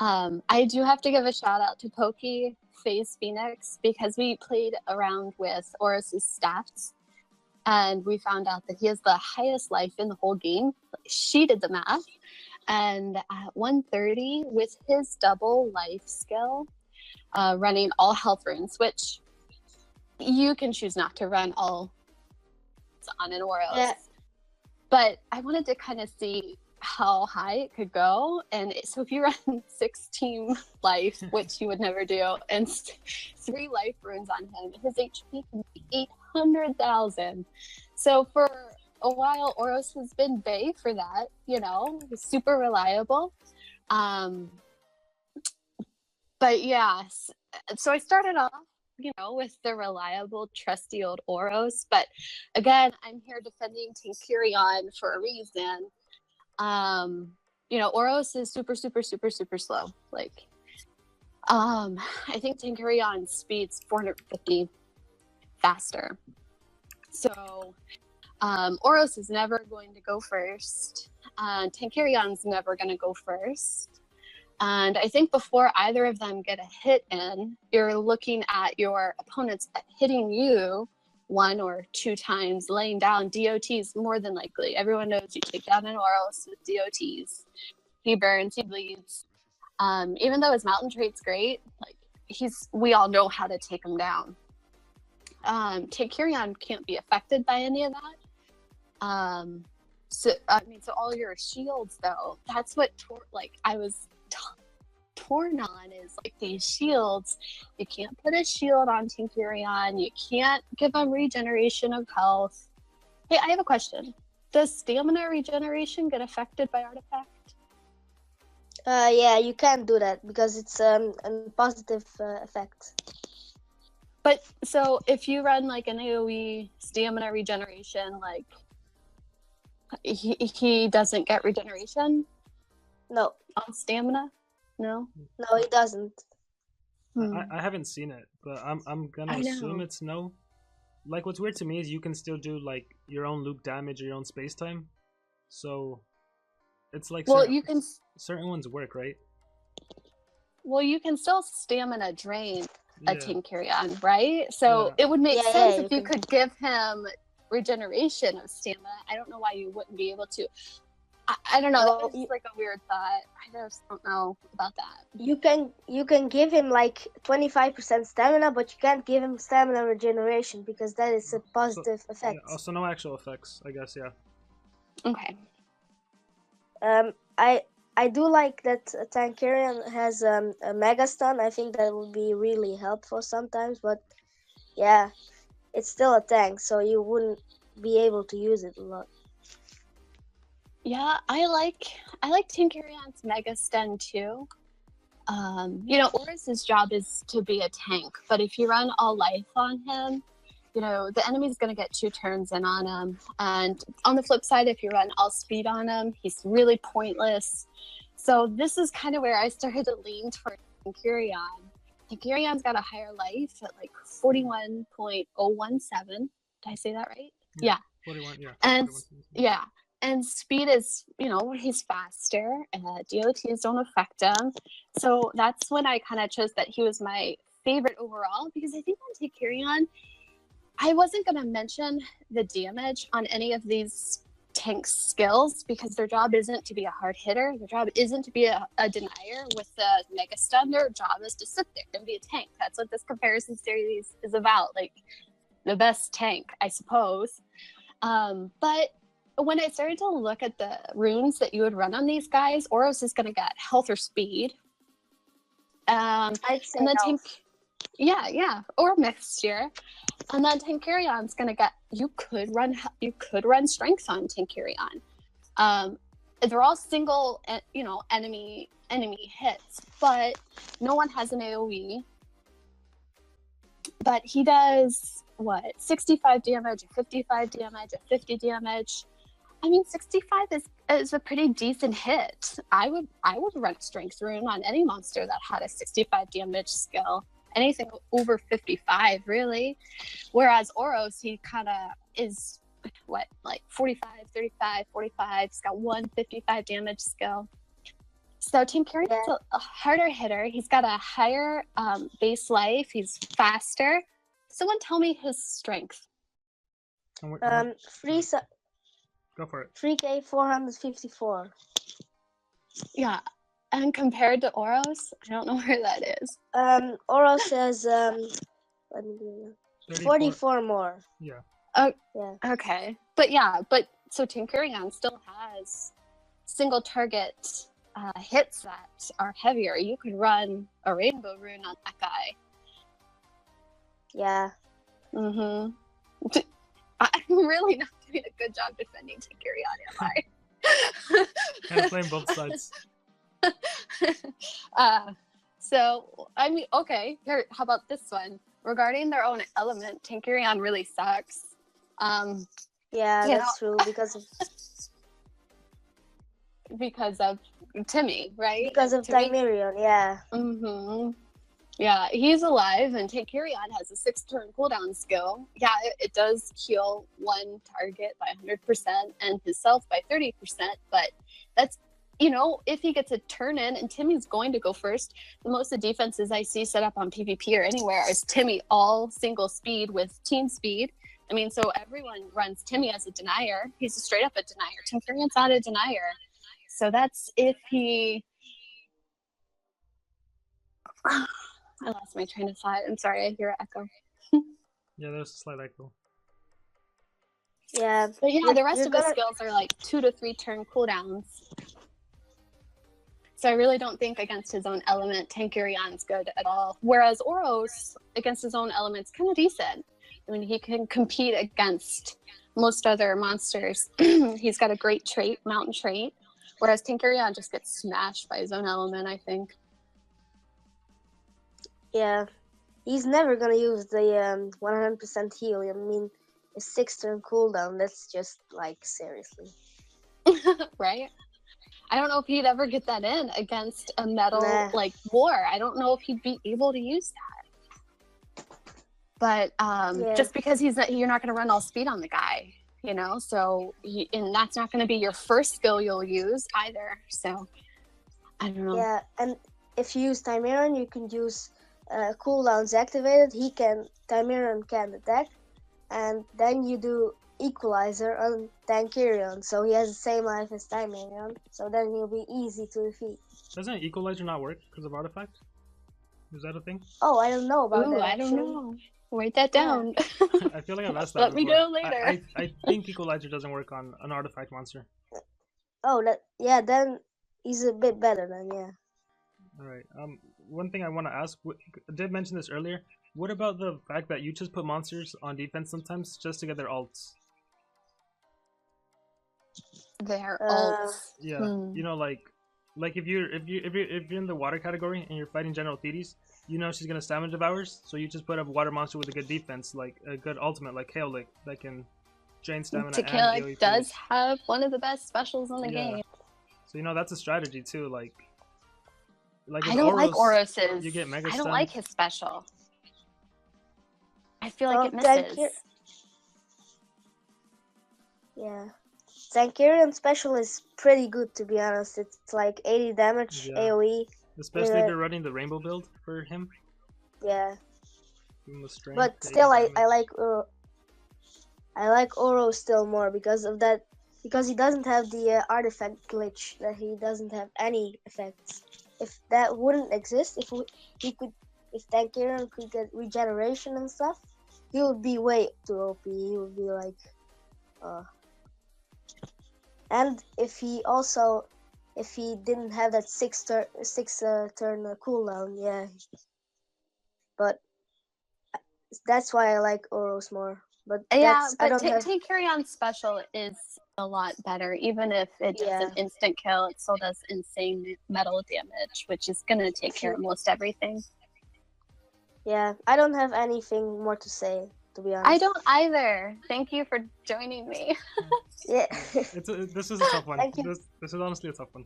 I do have to give a shout out to Pokey Phase Phoenix, because we played around with Oros's stats and we found out that he has the highest life in the whole game. She did the math, and at 130 with his double life skill, running all health runes, which you can choose not to run all on an Oros. Yeah. But I wanted to kind of see how high it could go, and so if you run 16 life, which you would never do, and 3 life runes on him, his HP can be 800,000. So for a while, Oros has been bae for that. He's super reliable. But yes, so I started off with the reliable, trusty old Oros, but again, I'm here defending Tinkerion for a reason. Oros is super, super, super, super slow. I think Tinkerion speed's 450 faster. So, Oros is never going to go first. Tankerion's never going to go first. And I think before either of them get a hit in, you're looking at your opponents hitting you 1 or 2 times, laying down DOTs more than likely. Everyone knows you take down an Oros with DOTs. He burns, he bleeds. Even though his mountain trait's great, we all know how to take him down. Tinkerion can't be affected by any of that. So all your shields though, that's what I was torn on, is these shields. You can't put a shield on Tinkerion. You can't give him regeneration of health. Hey, I have a question. Does stamina regeneration get affected by artifact? Yeah, you can't do that because it's a positive effect. But so if you run an AoE stamina regeneration, he doesn't get regeneration? No. On stamina? No, he doesn't. I haven't seen it, but I'm gonna assume it's no. What's weird to me is you can still do your own loop damage or your own space time. So it's certain ones work, right? Well, you can still stamina drain a Tinkerion, right? So it would make sense if you could give him regeneration of stamina. I don't know why you wouldn't be able to. I don't know. That was a weird thought. I just don't know about that. You can give him 25% stamina, but you can't give him stamina regeneration because that is a positive effect. Yeah, also no actual effects, I guess. Yeah. Okay. I do like that Tankerion has a Mega Stun. I think that would be really helpful sometimes, but yeah, it's still a tank, so you wouldn't be able to use it a lot. Yeah, I like Tinkerion's Mega Stun too. Oris's job is to be a tank, but if you run all life on him, you know, the enemy's going to get 2 turns in on him. And on the flip side, if you run all speed on him, he's really pointless. So this is kind of where I started to lean toward Tankurion. Tankurion's got a higher life at like 41.017. Did I say that right? Yeah. 41, yeah. And 41. yeah. And speed is, you know, he's faster. DOTs don't affect him. So that's when I kind of chose that he was my favorite overall, because I think on Tankurion, I wasn't going to mention the damage on any of these tank skills because their job isn't to be a hard hitter. Their job isn't to be a denier with the mega stun. Their job is to sit there and be a tank. That's what this comparison series is about. Like the best tank, I suppose. But when I started to look at the runes that you would run on these guys, Oros is going to get health or speed. I'd say and then health. Yeah, or mixture. And then Tankurion's gonna get. You could run strength on Tankurion. They're all single, you know, enemy hits, but no one has an AOE. But he does what? 65 damage, 55 damage, 50 damage. I mean, 65 is a pretty decent hit. I would run a strength rune on any monster that had a 65 damage skill. Anything over 55, really. Whereas Oros, he kind of is, what, like 45, 35, 45. He's got 155 damage skill. So Tankurion's a harder hitter. He's got a higher base life. He's faster. Someone tell me his strength. Go for it. 3K 454. Yeah. And compared to Oros, I don't know where that is. Oros has let me do that. 44 more. Yeah. Oh, Yeah. okay. But so Tankurion still has single target hits that are heavier. You could run a rainbow rune on that guy. Yeah. Mm-hmm. I'm really not doing a good job defending Tankurion, am I? I'm playing both sides. So I mean, okay. Here, how about this one? Regarding their own element, Tankurion really sucks. Yeah, that's true because of Timmy, right? Because of Timerion, yeah. Mm-hmm. Yeah, he's alive, and Tankurion has a 6-turn cooldown skill. Yeah, it does heal one target by 100% and himself by 30%, but that's, you know, if he gets a turn in, and Timmy's going to go first, most of the defenses I see set up on PvP or anywhere is Timmy all single speed with team speed. I mean, so everyone runs Timmy as a denier. He's straight up a denier. Tankurion's not a denier. So that's if he... I lost my train of thought. I'm sorry, I hear an echo. Yeah, there's a slight echo. Yeah. But yeah, the rest of his skills are like 2 to 3 turn cooldowns. So I really don't think against his own element, Tankurion's good at all. Whereas Oros, against his own element's kind of decent. I mean, he can compete against most other monsters. He's got a great trait, mountain trait. Whereas Tankurion just gets smashed by his own element, I think. Yeah. He's never gonna use the 100% heal. I mean, a 6-turn cooldown, that's just, like, seriously. Right? I don't know if he'd ever get that in against a metal like war. I don't know if he'd be able to use that. But just because you're not going to run all speed on the guy, you know. So and that's not going to be your first skill you'll use either. So I don't know. Yeah, and if you use Timerion, you can use cooldowns activated. Timerion can attack, and then you do Equalizer on Tankurion, so he has the same life as Timerion, so then he'll be easy to defeat. Doesn't Equalizer not work because of Artifact? Is that a thing? Oh, I don't know about that. I don't know. Write that down. I feel like I've asked that Let me before. know later. I think Equalizer doesn't work on an Artifact monster. Oh, then he's a bit better then, yeah. Alright, one thing I want to ask, I did mention this earlier, what about the fact that you just put monsters on defense sometimes just to get their ults? Their ults. Yeah, you know, like Like if you're in the water category and you're fighting General Thetis, you know she's gonna stamina devours, so you just put up a water monster with a good defense, like a good ultimate, like Kaolic, that can drain stamina and AoE Tequila does have one of the best specials in the Yeah. game. So you know that's a strategy too. Like I don't like Oros, Oros's. you get mega I don't stun. like his special. I feel like it Well, misses. Yeah. Tankarian special is pretty good, to be honest. It's like 80 damage Yeah. AoE. Especially if you're running the rainbow build for him. Yeah. Give him the strength, But 80 still, I damage. like Oro still more because of that. Because he doesn't have the artifact glitch, that he doesn't have any effects. If that wouldn't exist, if Tankarian could get regeneration and stuff, he would be way too OP. He would be like, and if he didn't have that six turn cooldown, yeah. But that's why I like Oros more. But Yeah, I but don't have. Tankarion special is a lot better. Even if it does an instant kill, it still does insane metal damage, which is gonna take care of most everything. Yeah, I don't have anything more to say, to be honest. I don't either. Thank you for joining me. Yeah. This is a tough one. Thank you. This is honestly a tough one.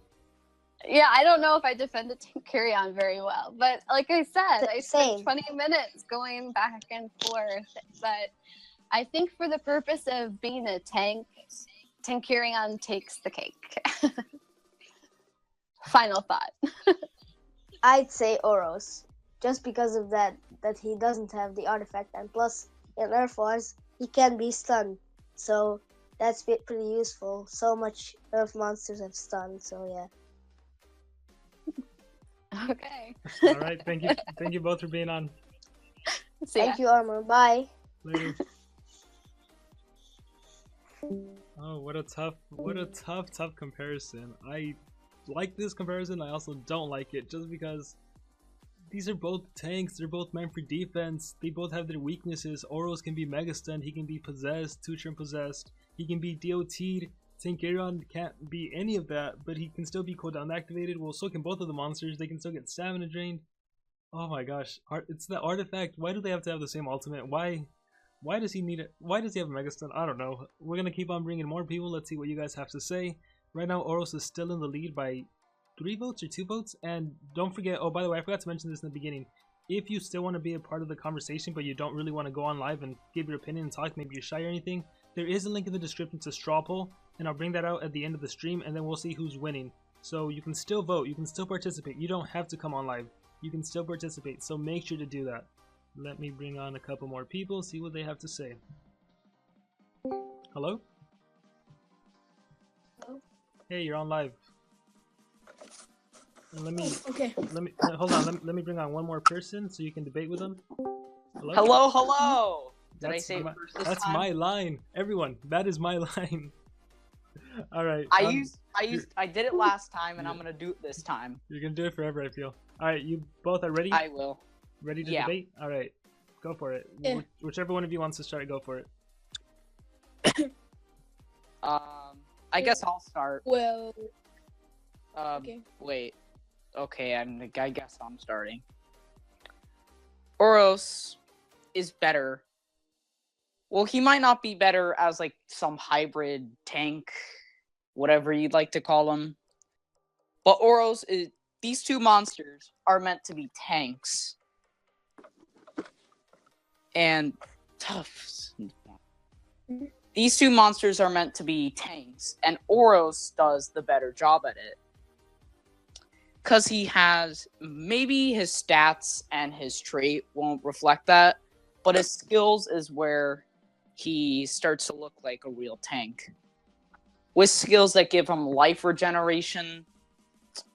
Yeah, I don't know if I defended Tankarion very well, but like I said, I spent Same. 20 minutes going back and forth. But I think for the purpose of being a tank, Tankarion takes the cake. Final thought. I'd say Oros, just because of that he doesn't have the artifact, and plus in Earth Wars he can be stunned, so that's pretty useful. So much Earth monsters have stun, so yeah. Okay. All right, thank you both for being on. Thank you, Armor. Bye. Later. Oh, what a tough comparison. I like this comparison. I also don't like it, just because these are both tanks. They're both meant for defense. They both have their weaknesses. Oros can be mega stunned. He can be possessed, two-turn possessed. He can be DOT'd. Tankarion can't be any of that, but he can still be cooldown activated. Well, so can both of the monsters. They can still get stamina drained. Oh my gosh, it's the artifact. Why do they have to have the same ultimate? Why does he need it? Why does he have a mega stun? I don't know. We're gonna keep on bringing more people. Let's see what you guys have to say. Right now, Oros is still in the lead by 3 votes or 2 votes. And don't forget, oh, by the way, I forgot to mention this in the beginning. If you still want to be a part of the conversation, but you don't really want to go on live and give your opinion and talk, maybe you're shy or anything, there is a link in the description to straw poll, and I'll bring that out at the end of the stream, and then we'll see who's winning. So you can still vote, you can still participate. You don't have to come on live. You can still participate, so make sure to do that. Let me bring on a couple more people, see what they have to say. Hello? Hello? Hey, you're on live. Let me Okay. hold on. Let me bring on one more person so you can debate with them. Hello. Hello, hello. Did I That's say it my, first this that's time? my line. Everyone, that is my line. All right. I did it last time, and I'm gonna do it this time. You're gonna do it forever, I feel. All right, you both are ready. I will. Ready to Yeah. debate? All right, go for it. Yeah. Whichever one of you wants to start, go for it. I guess I'll start. Well, okay. Wait. Okay, I guess I'm starting. Oros is better. Well, he might not be better as like some hybrid tank, whatever you'd like to call him. But Oros is. These two monsters are meant to be tanks. And tough. These two monsters are meant to be tanks, and Oros does the better job at it. Because he has, maybe his stats and his trait won't reflect that, but his skills is where he starts to look like a real tank. With skills that give him life regeneration,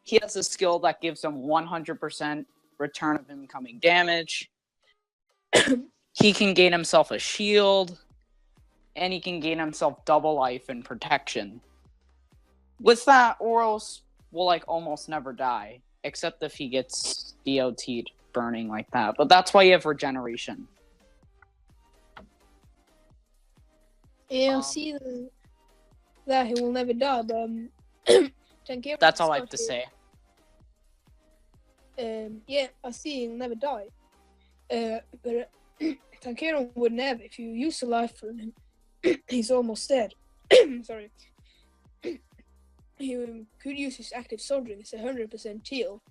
he has a skill that gives him 100% return of incoming damage. He can gain himself a shield, and he can gain himself double life and protection. With that, Oros will like almost never die, except if he gets DOT'd burning like that. But that's why you have regeneration. Yeah, see that he will never die, but Tankarion That's all I stuff have to say. Yeah, I see he'll never die. But Tankero would never. If you use a life from him, he's almost dead. Sorry. He could use his active soldiering. It's 100% heal.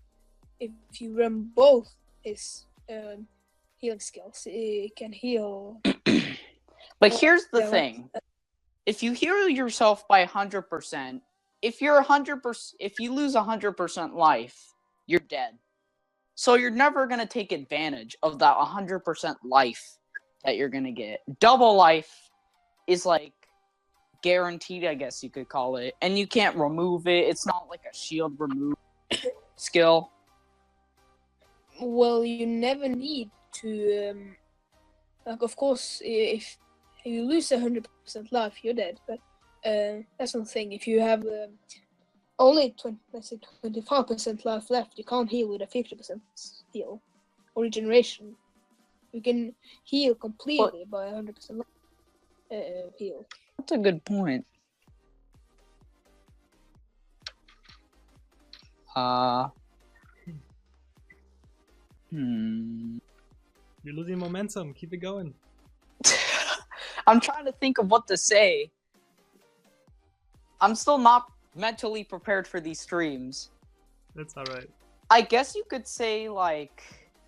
If you run both his healing skills, he can heal. But here's the thing: if you heal yourself by 100%, if you lose 100% life, you're dead. So you're never gonna take advantage of that 100% life that you're gonna get. Double life is like guaranteed, I guess you could call it, and you can't remove it. It's not like a shield remove skill. Well, you never need to. Like, of course, if you lose 100% life, you're dead. But that's one thing. If you have only 25% life left, you can't heal with a 50% heal or regeneration. You can heal completely by 100% heal. That's a good point. You're losing momentum. Keep it going. I'm trying to think of what to say. I'm still not mentally prepared for these streams. That's alright. I guess you could say, like,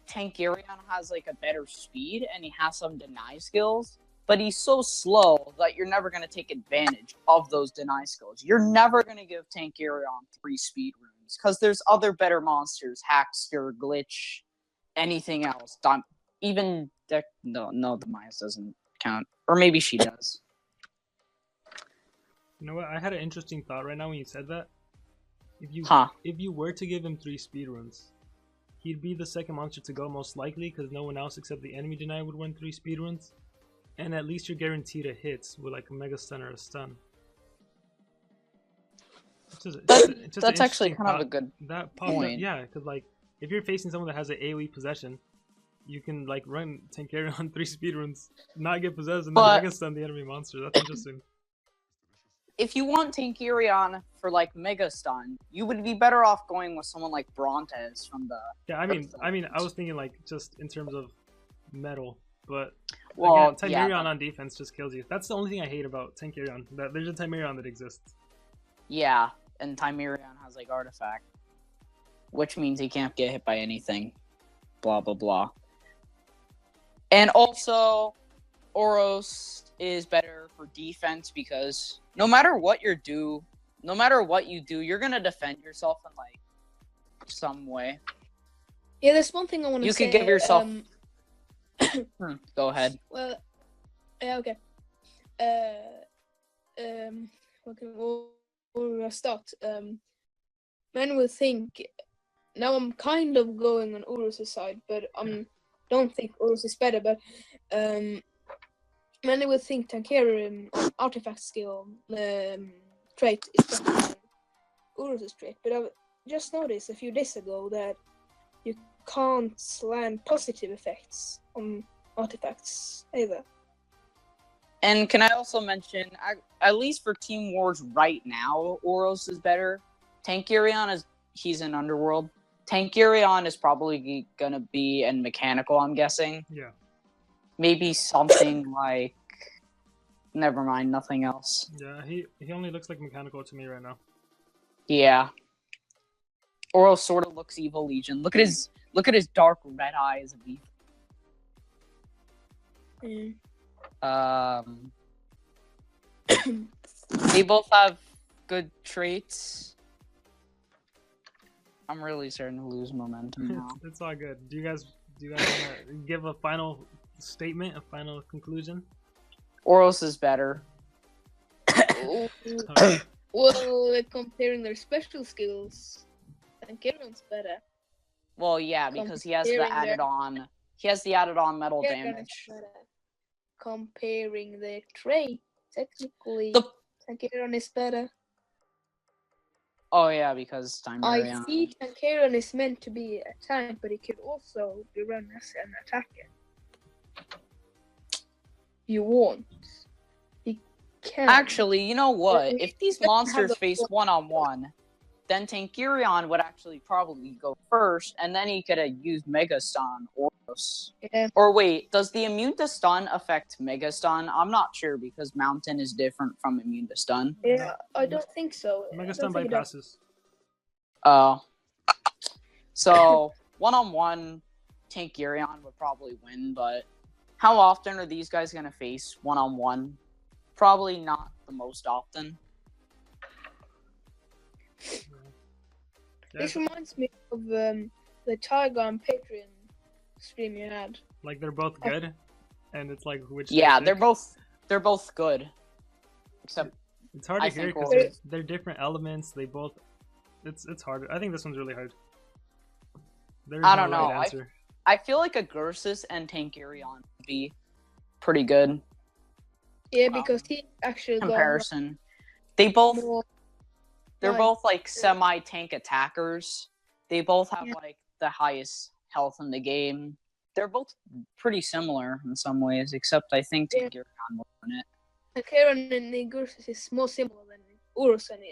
Tankarion has, like, a better speed, and he has some deny skills, but he's so slow that you're never going to take advantage of those deny skills. You're never going to give Tankarion 3 speed runes, because there's other better monsters, Hackster, Glitch, anything else. Even, no, Demise doesn't count. Or maybe she does. You know what? I had an interesting thought right now when you said that. If you were to give him 3 speed runes, he'd be the second monster to go most likely, because no one else except the enemy deny would win 3 speed runes. And at least you're guaranteed a hit with like a mega stun or a stun. That's actually kind of a good point. Up, yeah, because like if you're facing someone that has an AoE possession, you can like run Tankarion on 3 speed runes, not get possessed, and then mega stun the enemy monster. That's interesting. If you want Tankarion for like mega stun, you would be better off going with someone like Brontes from the. Yeah, I mean, I was thinking like just in terms of metal, but well, again, Tankarion on defense just kills you. That's the only thing I hate about Tankarion. That there's a Tankarion that exists. Yeah, and Tankarion has like artifact, which means he can't get hit by anything. Blah blah blah. And also, Oros is better for defense because no matter what you do, you're gonna defend yourself in like some way. Yeah, there's one thing I want to say. You could give yourself. Go ahead. Well, okay. Where I start? Men will think. Now I'm kind of going on Urus' side, but don't think Urus is better. But many will think Tankarion artifact skill trait is better than Urus' trait. But I just noticed a few days ago that you can't land positive effects on artifacts either. And can I also mention, at least for Team Wars right now, Oros is better. Tankarion he's in Underworld. Tankarion is probably gonna be in Mechanical, I'm guessing. Yeah. Maybe something like. Never mind, nothing else. Yeah, he only looks like Mechanical to me right now. Yeah. Oros sort of looks Evil Legion. Look at his dark red eyes of evil. They both have good traits. I'm really starting to lose momentum now. It's all good. Do you guys want to give a final statement, a final conclusion? Oros is better. Well, comparing their special skills, Tankarion's better. Well, yeah, because he has the added on. He has the added on metal damage. Comparing their trait, technically, Tankarion is better. Oh yeah, because Tankarion. I see Tankarion is meant to be a tank, but he could also be run as an attacker. You want. He can. Actually, you know what? If these monsters face one-on-one, then Tankirion would actually probably go first, and then he could have used Mega Stun Oros. Yeah. Or wait, does the immune to stun affect Mega Stun? I'm not sure because Mountain is different from immune to stun. Yeah, I don't think so. Mega I Stun don't think it does. bypasses. Oh. So, one-on-one, Tankirion would probably win, but how often are these guys going to face one-on-one? Probably not the most often. This reminds me of the Tiger and Patreon stream you had. Like they're both good, and it's like which. Yeah, they're both good. Except it's hard to I hear think because they're different elements. They both. It's hard. I think this one's really hard. There's I don't no know. right answer. I feel like a Gursus and Tankirion would be pretty good. Yeah, because he actually Comparison. They both. more. They're Right. both like semi-tank attackers. They both have Yeah. like the highest health in the game. They're both pretty similar in some ways, except I think Yeah. Tankirion will win it. Karen and Gursus is more similar than Urus and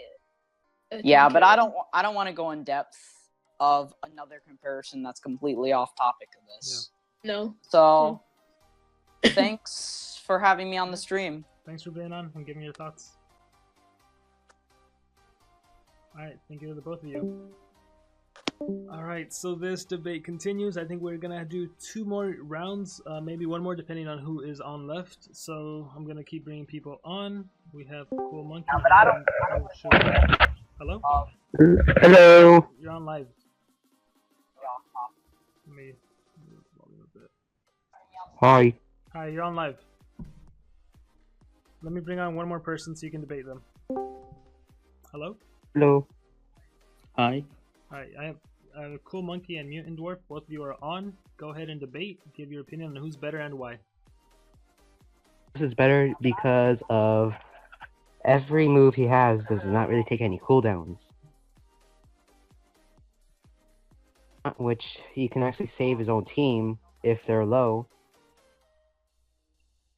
Yeah, but Tankirion. I don't want to go in depth of another comparison that's completely off topic of this. No. So thanks for having me on the stream. Thanks for being on and giving your thoughts. Alright, thank you to the both of you. Alright, so this debate continues. I think we're gonna do 2 more rounds, maybe 1 more depending on who is on left. So I'm gonna keep bringing people on. We have Cool Monkey. Hello? Hello. You're on live. Let me move the volume a bit. Hi. Hi, you're on live. Let me bring on 1 more person so you can debate them. Hello? Hello. Hi. Alright, I have Cool Monkey and Mutant Dwarf. Both of you are on. Go ahead and debate. Give your opinion on who's better and why. This is better because of every move he has does not really take any cooldowns. Which he can actually save his own team if they're low.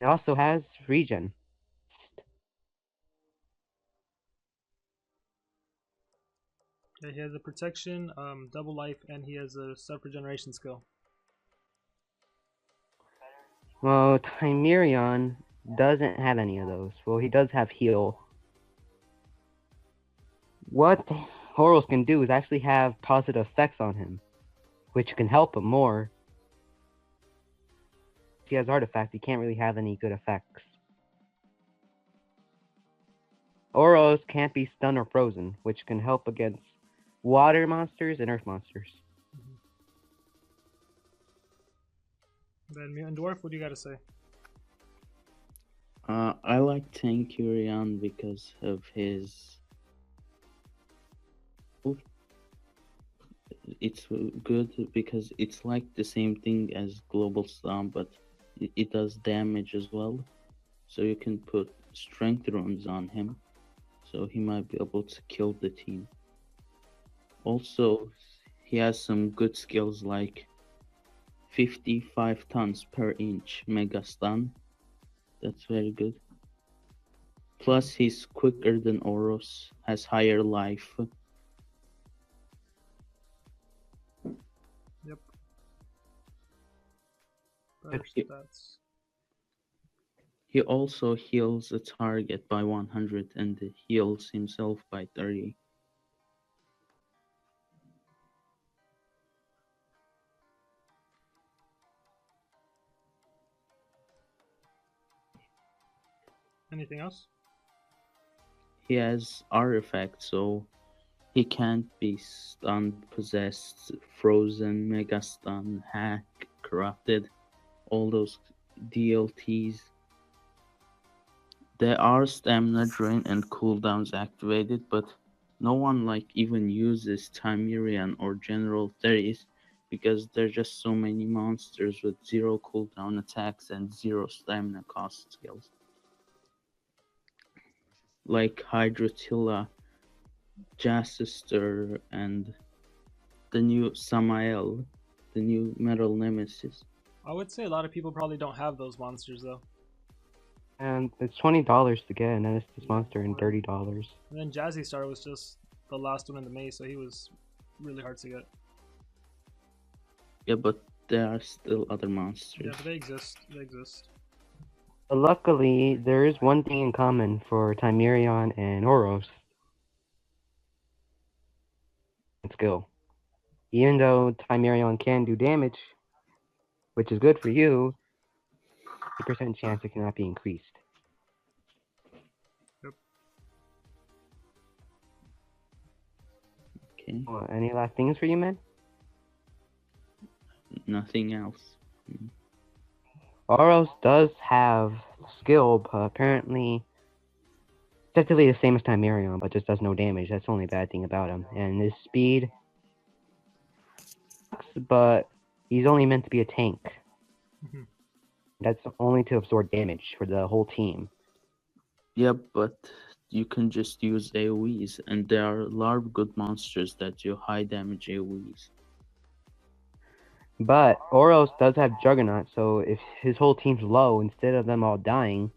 It also has regen. Yeah, he has a protection, double life, and he has a self-regeneration skill. Well, Timerion doesn't have any of those. Well, he does have heal. What Horus can do is actually have positive effects on him, which can help him more. If he has artifact, he can't really have any good effects. Oros can't be stunned or frozen, which can help against water monsters and earth monsters. Then Mutant Dwarf, what do you got to say? I like Tankirion because of his. It's good because it's like the same thing as Global Storm, but it does damage as well. So you can put strength runes on him, so he might be able to kill the team. Also, he has some good skills like 55 tons per inch Mega Stun. That's very good. Plus, he's quicker than Oros, has higher life. Yep. Better stats. He also heals a target by 100 and heals himself by 30. Anything else? He has artifacts, so he can't be stunned, possessed, frozen, mega stun, hack, corrupted, all those DLTs. There are stamina drain and cooldowns activated, but no one even uses Timerian or General 30s because there's just so many monsters with 0 cooldown attacks and 0 stamina cost skills. Like Hydrotilla, Jasister, and the new Samael, the new Metal Nemesis. I would say a lot of people probably don't have those monsters though. And it's $20 to get an Estus monster and $30. And then Jazzy Star was just the last one in the maze, so he was really hard to get. Yeah, but there are still other Yeah, monsters. but they exist. They exist. But luckily, there is one thing in common for Timerion and Oros. Skill. Even though Timerion can do damage, which is good for you, 50% chance it cannot be increased. Yep. Okay. Any last things for you, man? Nothing else. Oros does have skill, but apparently effectively the same as Timerion, but just does no damage. That's the only bad thing about him. And his speed sucks, but he's only meant to be a tank. Mhm. That's only to absorb damage for the whole team. Yeah, but you can just use AoEs, and there are a lot of good monsters that do high damage AoEs. But Oros does have Juggernaut, so if his whole team's low, instead of them all dying,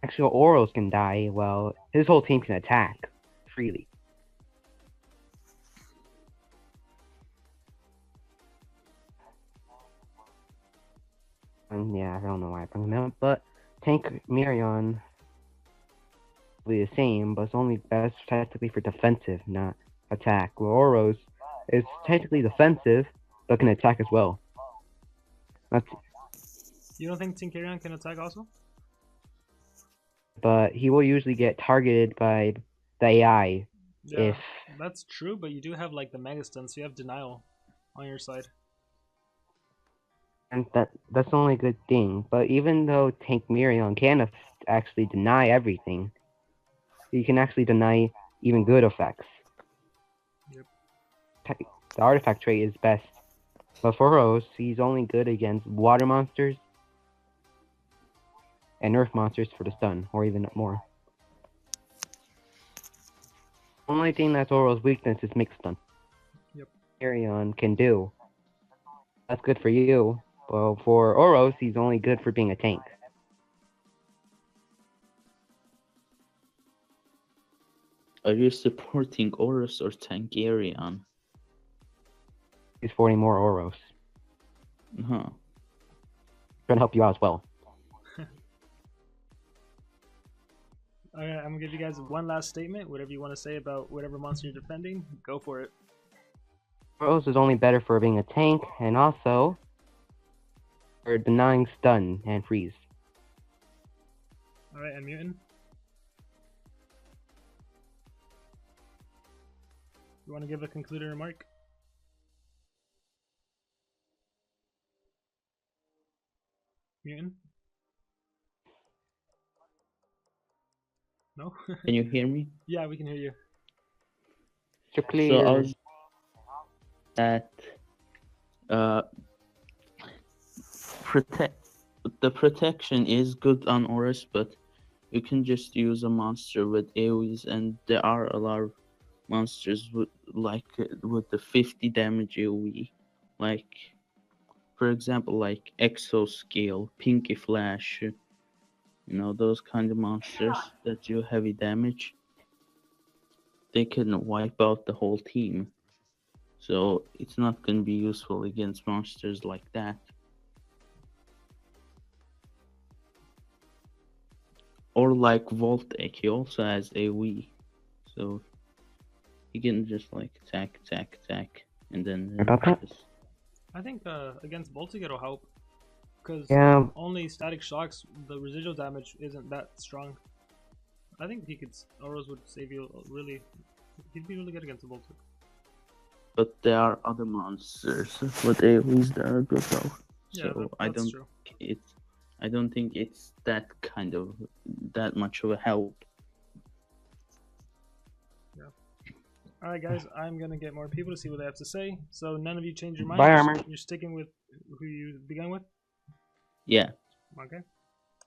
actual Oros can die while his whole team can attack freely. And yeah, I don't know why I bring him up, but Tank Mirion the same, but it's only best technically for defensive, not attack. Well, Oros is technically defensive, but can attack as well. That's, You don't think Tinkerion can attack also? but he will usually get targeted by the AI Yeah, if that's true, but you do have like the Mega Stun, so you have denial on your side. and that's the only good thing. But even though Tank Mirion can actually deny everything, he can actually deny even good effects. Yep. The artifact trait is best. But for Rose, he's only good against water monsters and earth monsters for the stun, or even more. Only thing that's Oro's weakness is mixed stun. Yep. Arion can do. That's good for you. Well, for Oros, he's only good for being a tank. Are you supporting Oros or Tankarion? He's 40 more Oros. Huh. Trying to help you out as well. Alright, I'm gonna give you guys one last statement. Whatever you want to say about whatever monster you're defending, go for it. Oros is only better for being a tank, and also for denying stun and freeze. Alright, and Mutant? You want to give a concluding remark? Mutant? No? Can you hear me? Yeah, we can hear you. Strictly. So I was that the protection is good on Oris, but you can just use a monster with AoEs, and there are a lot of monsters with with the 50 damage AoE, like for example like Exoscale, Pinky Flash, you know, those kind of monsters that do heavy damage. They can wipe out the whole team. So it's not going to be useful against monsters like that. Or like Voltec, he also has AoE. So he can just like attack, and then just... I think against Voltic it'll help. Because Yeah. only static shocks, the residual damage isn't that strong. I think Oros would save you really. He'd be really good against the Voltic. But there are other monsters with AoEs that are good though. Yeah, So that's true. I don't think it's that much of a help. Yeah. Alright guys, I'm gonna get more people to see what they have to say. So none of you change your mind. Bye, Armor. You're sticking with who you began with? Yeah. Okay.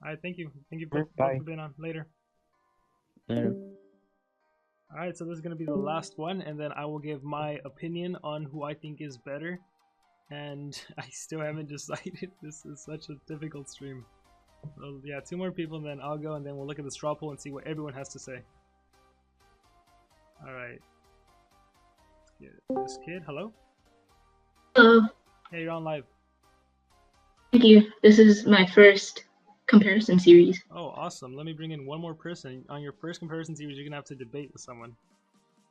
Alright, thank you. Thank you both Bye. for being on. Later. Later. Alright, so this is going to be the last one, and then I will give my opinion on who I think is better. And I still haven't decided. This is such a difficult stream. So yeah, 2 more people, and then I'll go, and then we'll look at the straw poll and see what everyone has to say. Alright. This kid, hello? Hello. Hey, you're on live. Thank you. This is my first comparison series. Oh, awesome. Let me bring in one more person. On your first comparison series, you're gonna have to debate with someone.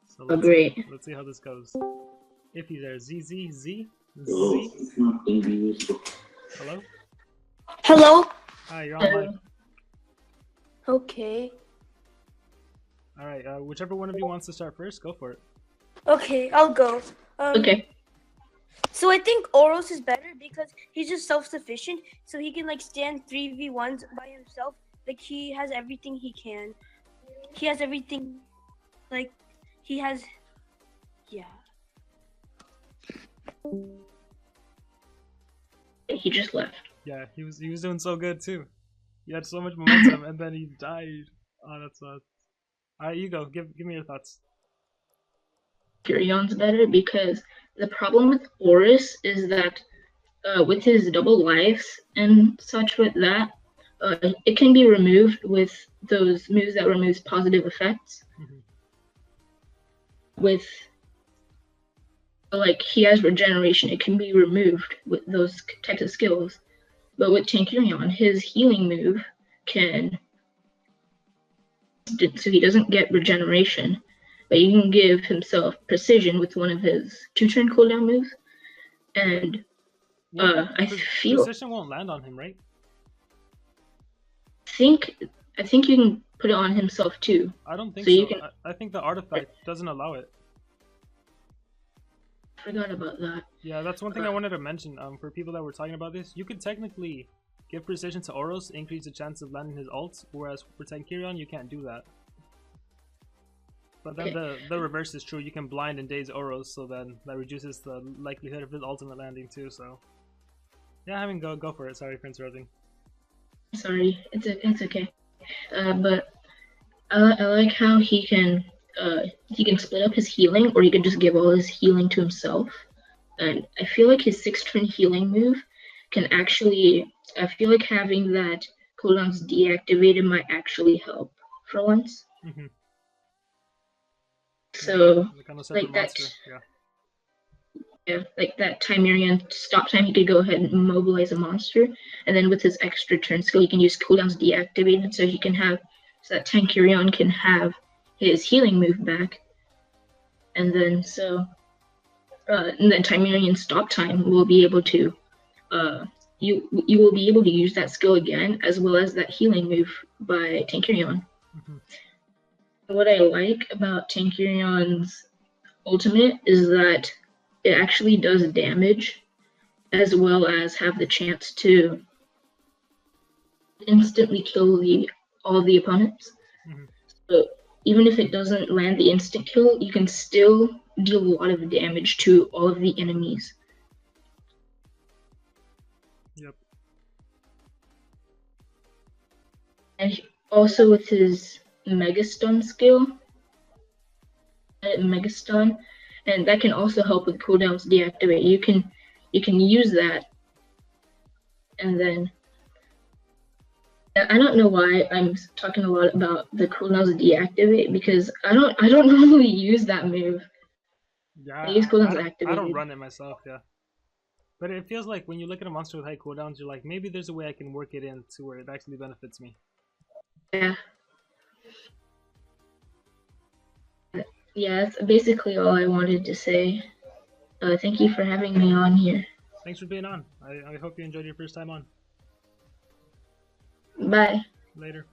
So Oh, great. Let's see how this goes. If he's there, Z. Hello? Hello? Hi, you're on live. Okay. Alright, whichever one of you wants to start first, go for it. Okay, I'll go. Okay. So I think Oros is better because he's just self-sufficient, so he can like stand 3v1s by himself. Like he has everything he can. He has everything. Like he has. Yeah. He just left. Yeah, he was doing so good too. He had so much momentum, and then he died. Oh, that sucks. Alright, you go. Give me your thoughts. Furion's better because the problem with Oris is that with his double lives and such with that, it can be removed with those moves that removes positive effects. With like he has regeneration, it can be removed with those types of skills. But with Tankurion, his healing move can, so he doesn't get regeneration, but he can give himself precision with one of his 2-turn cooldown moves. And I feel precision won't land on him, right? I think you can put it on himself too. I don't think so. so. You can, I think the artifact doesn't allow it. I forgot about that. Yeah, that's one thing I wanted to mention. For people that were talking about this, you could technically give precision to Oros, increase the chance of landing his ult, whereas for Tankurion you can't do that. But then the reverse is true. You can blind and daze Oros, so then that reduces the likelihood of his ultimate landing too. So yeah, go for it. Sorry for interrupting. Sorry, it's okay. But I like how he can split up his healing, or he can just give all his healing to himself. And I feel like his 6-turn healing move can actually. I feel like having that cooldowns deactivated might actually help for once. Mm-hmm. So like that. Yeah, like that Timerian stop time, he could go ahead and immobilize a monster, and then with his extra turn skill, he can use cooldowns deactivated, so that Tankurion can have his healing move back, and then Timerian stop time will be able to, you will be able to use that skill again, as well as that healing move by Tankurion. Mm-hmm. What I like about Tankyrion's ultimate is that it actually does damage, as well as have the chance to instantly kill all the opponents. Mm-hmm. So even if it doesn't land the instant kill, you can still deal a lot of damage to all of the enemies. Yep. And also with his Megastun skill, Megastun, and that can also help with cooldowns deactivate. You can use that, and then I don't know why I'm talking a lot about the cooldowns deactivate, because I don't normally use that move. Yeah, I use cooldowns activated. I don't run it myself, yeah. But it feels like when you look at a monster with high cooldowns, you're like, maybe there's a way I can work it in to where it actually benefits me. Yeah. Yeah, that's basically all I wanted to say. Thank you for having me on here. Thanks for being on. I hope you enjoyed your first time on. Bye. Later.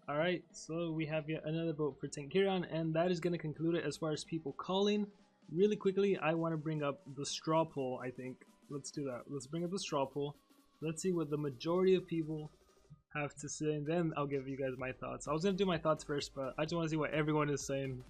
Alright, so we have yet another vote for Tankurion, and that is going to conclude it as far as people calling. Really quickly, I want to bring up the straw poll, I think. Let's do that. Let's bring up the straw poll. Let's see what the majority of people have to say, and then I'll give you guys my thoughts. I was going to do my thoughts first, but I just want to see what everyone is saying.